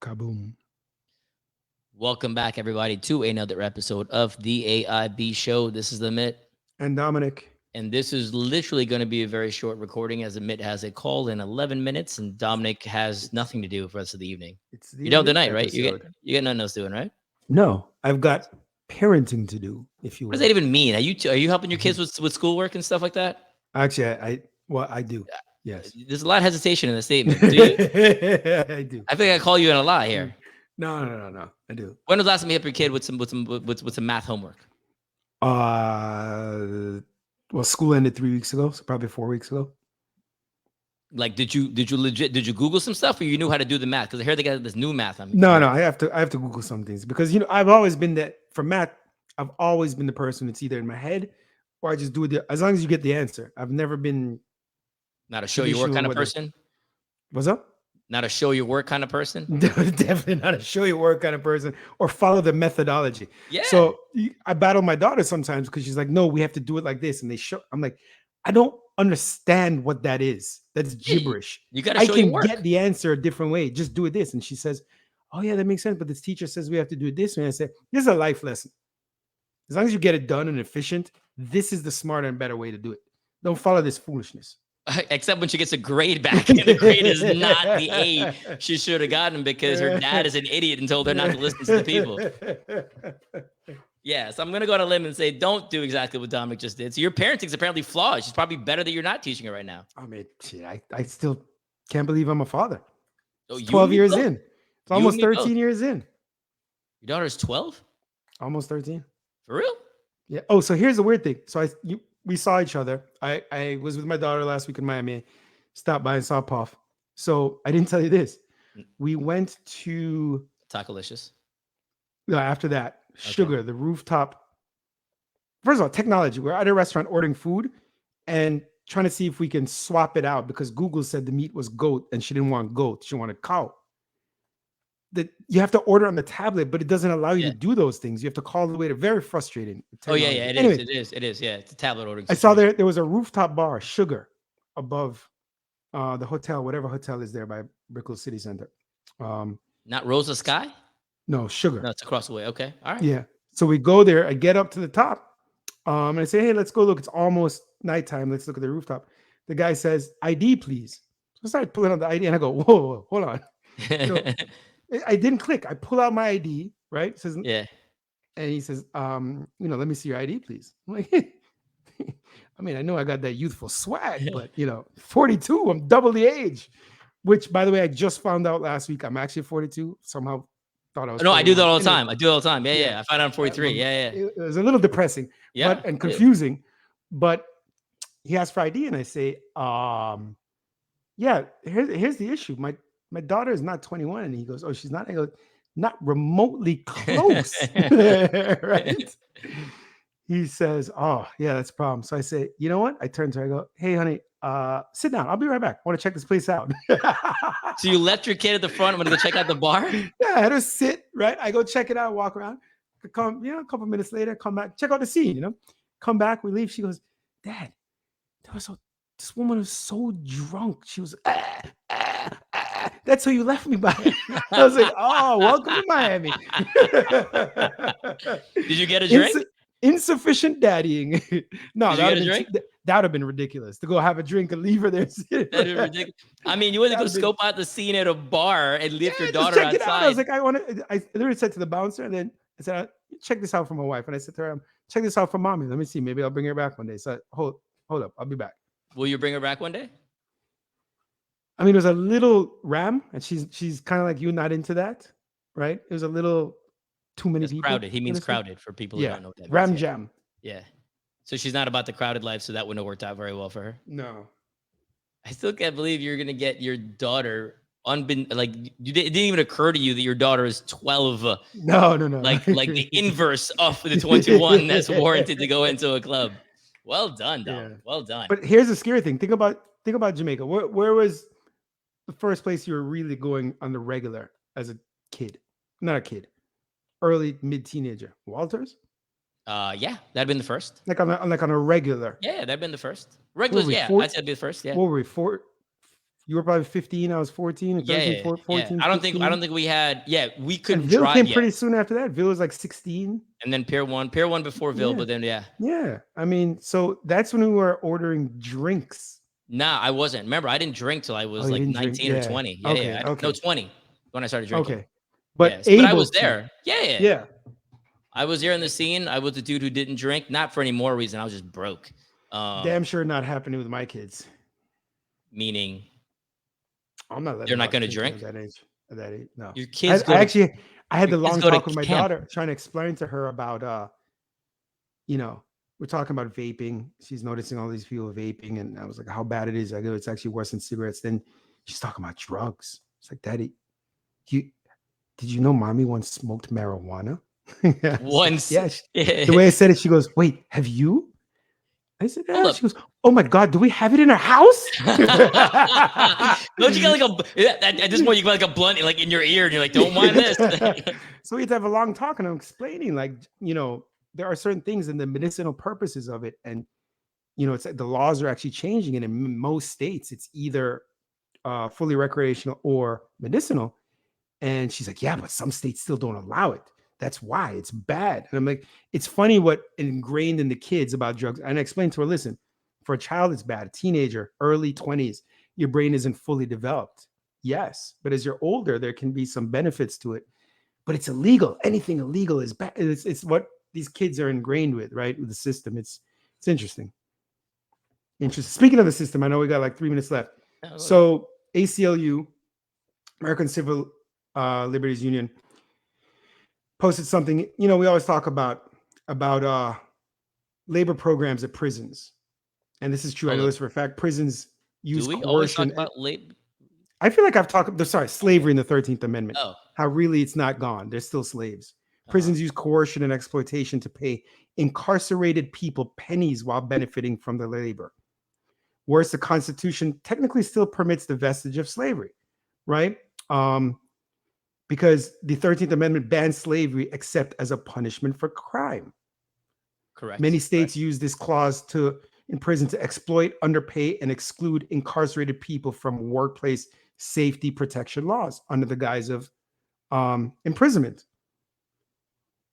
Kaboom. Welcome back, everybody, to another episode of the AIB show. This is the Mitt, And Dominic. and this is literally going to be a very short recording as the Mitt has a call in 11 minutes, and Dominic has nothing to do for the rest of the evening. It's the You're done with the Amit night, right? episode. You get nothing else doing, right? No, I've got parenting to do, if you What does will. that even mean? Are you helping your kids with schoolwork and stuff like that? Actually, I do. Yes. There's a lot of hesitation in the statement. Do you? I do. I think I call you in a lie here. No. I do. When was the last time you helped your kid with some math homework? Well, school ended 3 weeks ago, so probably 4 weeks ago. Like, did you Google some stuff, or you knew how to do the math? Because I heard they got this new math. No, I have to Google some things because I've always been that for math. I've always been the person that's either in my head or I just do it as long as you get the answer. I've never been not a show your work kind of person. What's up? Not a show your work kind of person. Definitely not a show your work kind of person or follow the methodology. Yeah. So I battle my daughter sometimes because she's like, no, we have to do it like this. And I'm like, I don't understand what that is. That's gibberish. You got to show your work. I can get the answer a different way. Just do it this. And she says, oh yeah, that makes sense. But this teacher says we have to do it this way. And I said, this is a life lesson. As long as you get it done and efficient, this is the smarter and better way to do it. Don't follow this foolishness. Except when she gets a grade back, and the grade is not the A she should have gotten because her dad is an idiot and told her not to listen to the people. Yeah, so I'm going to go on a limb and say, don't do exactly what Dominic just did. So your parenting's apparently flawed. She's probably better that you're not teaching her right now. I mean, shit, I still can't believe I'm a father. Oh, 12 years in. It's almost 13 years in. Your daughter's 12? Almost 13. For real? Yeah. Oh, so here's the weird thing. So we saw each other. I was with my daughter last week in Miami. Stopped by and saw Puff. So I didn't tell you this. We went to Tacolicious. No, after that, Sugar, the rooftop. First of all, technology. We're at a restaurant ordering food and trying to see if we can swap it out because Google said the meat was goat and she didn't want goat. She wanted cow. That you have to order on the tablet, but it doesn't allow you to do those things. You have to call the waiter. Very frustrating. Oh yeah, it is. Yeah, it's a tablet ordering. I saw there was a rooftop bar, Sugar, above the hotel, whatever hotel is there by Brickell City Center. Not Rosa Sky? No, Sugar. No, it's across the way. Okay, all right. Yeah. So we go there. I get up to the top, and I say, "Hey, let's go look. It's almost nighttime. Let's look at the rooftop." The guy says, "ID, please." So I start pulling out the ID, and I go, "Whoa, hold on." So, I didn't click. I pull out my ID, right? It says, yeah. And he says, let me see your ID, please. I'm like, I mean, I know I got that youthful swag, but 42, I'm double the age. Which, by the way, I just found out last week. I'm actually 42. Somehow thought I was. No, I do that all the time. I do it all the time. Yeah. I find out I'm 43. Yeah. It was a little depressing, and confusing. But he asked for ID, and I say, here's the issue. My daughter is not 21. And he goes, oh, she's not? I go, not remotely close. Right? He says, oh, yeah, that's a problem. So I say, you know what? I turn to her, I go, hey, honey, sit down. I'll be right back. I want to check this place out. So you left your kid at the front. I'm going to go check out the bar? Yeah, I had her sit, right? I go check it out, walk around. Come, a couple minutes later, come back, check out the scene, Come back, we leave. She goes, Dad, this woman was so drunk. She was, that's who you left me by. I was like, oh, welcome to Miami. Did you get a drink? Insufficient daddying. No, that would have been ridiculous to go have a drink and leave her there. Ridiculous. I mean, you wouldn't go scope out the scene at a bar and leave your daughter outside. I was like, I literally said to the bouncer, and then I said, check this out for my wife. And I said to her, check this out for mommy. Let me see. Maybe I'll bring her back one day. So hold up. I'll be back. Will you bring her back one day? I mean, it was a little ram, and she's kind of like you, not into that, right? It was a little too many people. Crowded. He means crowded for people who don't know what that ram means. jam. Yeah. So she's not about the crowded life, so that wouldn't have worked out very well for her. No. I still can't believe you're gonna get your daughter like it didn't even occur to you that your daughter is 12. No. Like the inverse of the 21 that's warranted to go into a club. Well done, Dom. Yeah. Well done. But here's the scary thing. Think about Jamaica. Where was the first place you were really going on the regular as a kid? Not a kid. Early mid-teenager. Walters? Yeah, that'd been the first. Like on a regular. Yeah, that'd been the first. Regulars, yeah. I'd say it'd be the first. Yeah. What were we? You were probably 15. I was 14 or 13, Yeah, 14, I 15. don't think we had. Yeah, we And couldn't Ville drive came yet. pretty soon after that. Ville was like 16. And then Pier 1 before Ville, Yeah. but then Yeah. I mean, so that's when we were ordering drinks. Nah, I wasn't. Remember, I didn't drink till I Oh, was you like didn't drink? 19 or Yeah. 20. Okay. No, Okay. 20 when I started drinking. Okay. But Yes, but I able was to. there. Yeah. Yeah. I was there in the scene. I was the dude who didn't drink, not for any more reason. I was just broke. Damn sure not happening with my kids. Meaning I'm not letting they're them not out going to drinking drink. at that age. At that age, no. Your kids I had the your kids long go to talk with my camp. daughter, trying to explain to her about we're talking about vaping. She's noticing all these people vaping, and I was like, how bad it is. I go, it's actually worse than cigarettes. Then she's talking about drugs. It's like, Daddy, did you know mommy once smoked marijuana? Yeah, Once. yes. The way I said it, she goes, wait, have you? I said, yeah. She goes, oh my God, do we have it in our house? Don't you got like at this point you got like a blunt like in your ear and you're like, don't mind this. So we had to have a long talk and I'm explaining like, there are certain things in the medicinal purposes of it. And, it's like the laws are actually changing. And in most states, it's either fully recreational or medicinal. And she's like, yeah, but some states still don't allow it. That's why it's bad. And I'm like, it's funny what ingrained in the kids about drugs. And I explained to her, listen, for a child, it's bad. A teenager, early 20s, your brain isn't fully developed. Yes. But as you're older, there can be some benefits to it. But it's illegal. Anything illegal is bad. It's what these kids are ingrained with, right? With the system. It's interesting. Interesting. Speaking of the system, I know we got like 3 minutes left. So ACLU, American Civil Liberties Union, posted something. We always talk about labor programs at prisons, and this is true. I know this for a fact. Prisons use coercion. Always talk about labor? I feel like I've talked. Slavery in the 13th Amendment. Oh. How really it's not gone. They're still slaves. Prisons use coercion and exploitation to pay incarcerated people pennies while benefiting from the labor. Worse, the Constitution technically still permits the vestige of slavery, right? Because the 13th Amendment bans slavery except as a punishment for crime. Correct. Many states use this clause in prison to exploit, underpay, and exclude incarcerated people from workplace safety protection laws under the guise of imprisonment.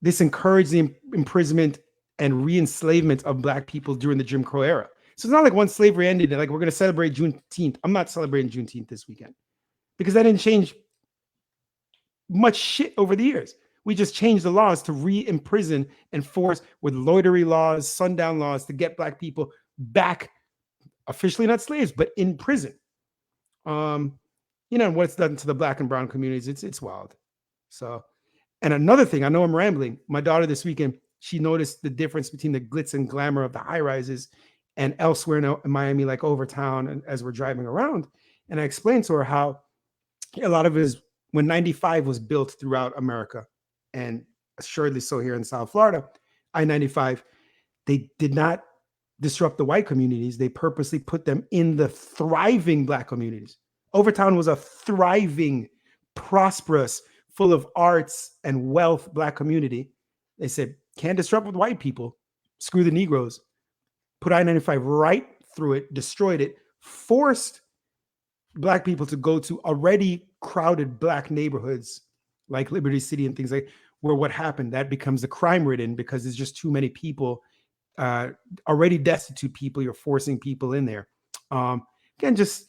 This encouraged the imprisonment and re-enslavement of Black people during the Jim Crow era. So it's not like once slavery ended, like we're going to celebrate Juneteenth. I'm not celebrating Juneteenth this weekend because that didn't change much shit over the years. We just changed the laws to re-imprison and force with loitery laws, sundown laws to get Black people back, officially not slaves, but in prison. And what it's done to the Black and brown communities, it's wild. So, and another thing, I know I'm rambling. My daughter this weekend, she noticed the difference between the glitz and glamour of the high rises and elsewhere in Miami, like Overtown, and as we're driving around. And I explained to her how a lot of it is when 95 was built throughout America, and assuredly so here in South Florida, I-95, they did not disrupt the white communities. They purposely put them in the thriving Black communities. Overtown was a thriving, prosperous, full of arts and wealth Black community. They said, can't disrupt with white people. Screw the Negroes. Put I-95 right through it, destroyed it, forced Black people to go to already crowded Black neighborhoods like Liberty City and things like where what happened, that becomes the crime ridden because there's just too many people, already destitute people. You're forcing people in there. Again, just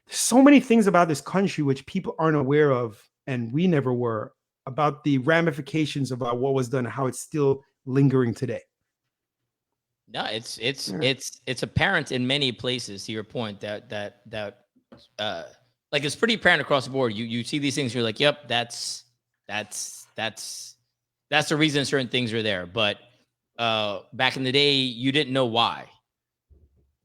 so many things about this country which people aren't aware of, and we never were, about the ramifications about what was done and how it's still lingering today. No, it's apparent in many places. To your point, that like it's pretty apparent across the board. You see these things, you're like, yep, that's the reason certain things are there. But back in the day, you didn't know why.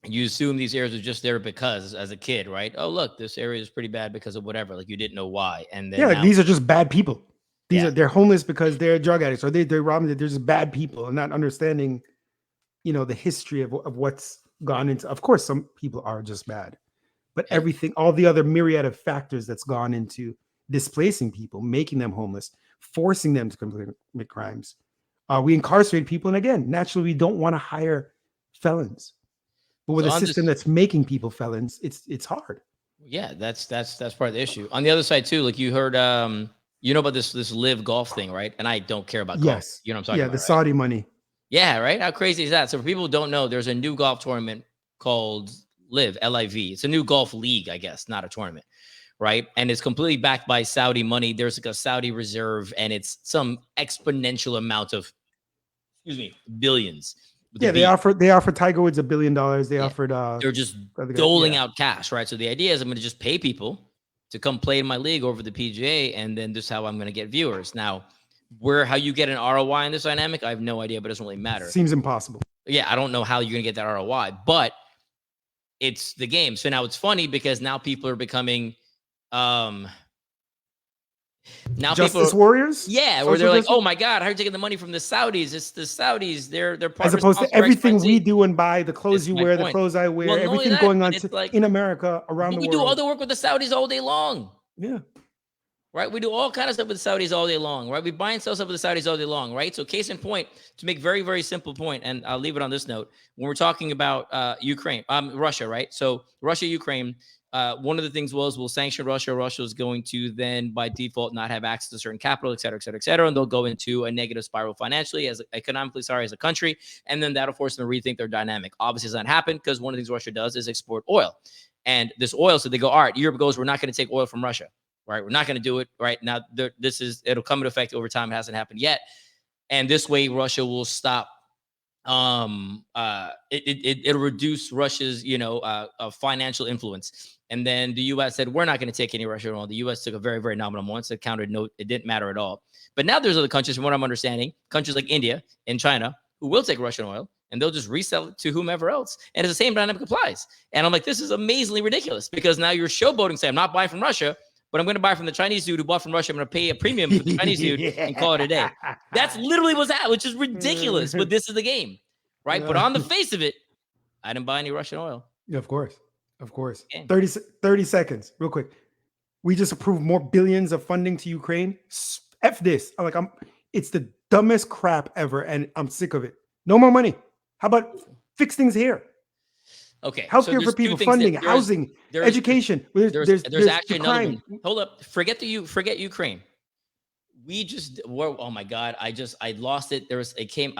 You assume these areas are just there because, as a kid, right? Oh, look, this area is pretty bad because of whatever. Like you didn't know why, and then like these are just bad people. They're homeless because they're drug addicts, or they're robbing. They're just bad people, and not understanding, the history of what's gone into. Of course, some people are just bad, but everything, all the other myriad of factors that's gone into displacing people, making them homeless, forcing them to commit crimes. We incarcerate people, and again, naturally, we don't want to hire felons. But with a system that's making people felons, it's hard. Yeah, that's part of the issue. On the other side too, like you heard, you know about this live golf thing, right? And I don't care about golf. Yes. You know what I'm talking Yeah, about, the right? Saudi money. Yeah, right. How crazy is that? So for people who don't know, there's a new golf tournament called Live LIV. It's a new golf league, I guess, not a tournament, right? And it's completely backed by Saudi money. There's like a Saudi reserve, and it's some exponential amount of, excuse me, billions. With the Yeah, B. they offered Tiger Woods $1 billion. They Yeah. offered They're just the other guy. doling Yeah. out cash, right? So the idea is I'm going to just pay people to come play in my league over the PGA, and then this is how I'm going to get viewers. Now, how you get an ROI in this dynamic, I have no idea, but it doesn't really matter. Seems impossible. Yeah, I don't know how you're going to get that ROI, but it's the game. So now it's funny because now people are becoming now Justice people, warriors. yeah, where they're like, oh my god, how are you taking the money from the Saudis? It's the Saudis. They're part as opposed to everything we do and buy, the clothes you wear, the clothes I wear, everything going on in America, around the world. We do all the work with the Saudis all day long. Yeah. Right. We do all kinds of stuff with the Saudis all day long. Right. We buy and sell stuff with the Saudis all day long. Right. So case in point, to make very, very simple point, and I'll leave it on this note, when we're talking about Russia, right? So Russia, Ukraine, one of the things was we'll sanction Russia. Russia is going to then by default not have access to certain capital, et cetera, et cetera, et cetera. And they'll go into a negative spiral financially, economically, as a country. And then that'll force them to rethink their dynamic. Obviously, it doesn't happen because one of the things Russia does is export oil. And this oil, so they go, all right, Europe goes, we're not going to take oil from Russia. Right, we're not going to do it right now. It'll come into effect over time. It hasn't happened yet, and this way Russia will stop. It'll reduce Russia's financial influence. And then the U.S. said we're not going to take any Russian oil. The U.S. took a very, very nominal amount. So countered, no, it didn't matter at all. But now there's other countries, from what I'm understanding, countries like India and China, who will take Russian oil and they'll just resell it to whomever else. And it's the same dynamic applies. And I'm like, this is amazingly ridiculous because now you're showboating, saying I'm not buying from Russia, but I'm going to buy from the Chinese dude who bought from Russia. I'm going to pay a premium for the Chinese dude and call it a day. That's literally what's happening, which is ridiculous. But this is the game, right? But on the face of it, I didn't buy any Russian oil. Yeah, of course. 30 seconds, real quick. We just approved more billions of funding to Ukraine. F this. It's the dumbest crap ever, and I'm sick of it. No more money. How about fix things here? Okay. Healthcare for people, funding, housing, education. There's actually another one. Hold up. Forget Ukraine. Oh my God. I lost it. I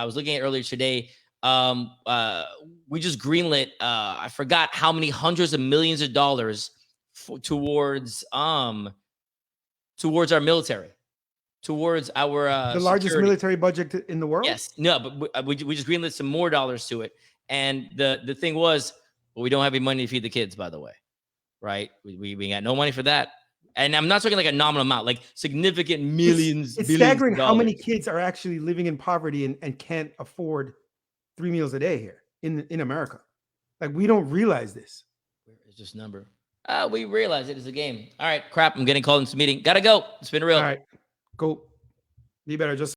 was looking at it earlier today. We just greenlit, I forgot how many hundreds of millions of dollars towards our military, towards our the largest military budget in the world. Yes. No, but we just greenlit some more dollars to it. And the thing was, well, we don't have any money to feed the kids, by the way. Right. We got no money for that. And I'm not talking like a nominal amount, like significant millions. It's staggering how many kids are actually living in poverty and can't afford 3 meals a day here in America. Like, we don't realize this. Where is this number? We realize it is a game. All right, crap. I'm getting called into a meeting. Gotta go. It's been real. All right, go. Be better. Just